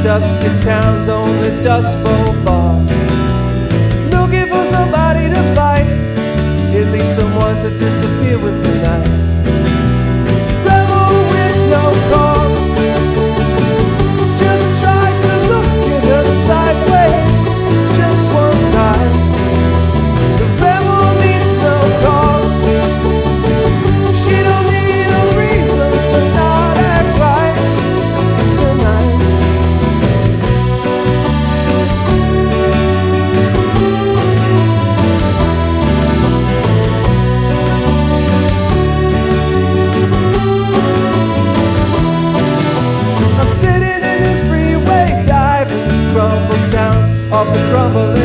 dusty town's only dust bowl bar, looking for somebody to fight, at least someone to disappear with tonight. Rebel with no cause, just try to look at her sideways just one time. The rebel needs no cause, she don't need a reason to not act right tonight. I'm sitting in this freeway dive in this crumbled town off the crumbling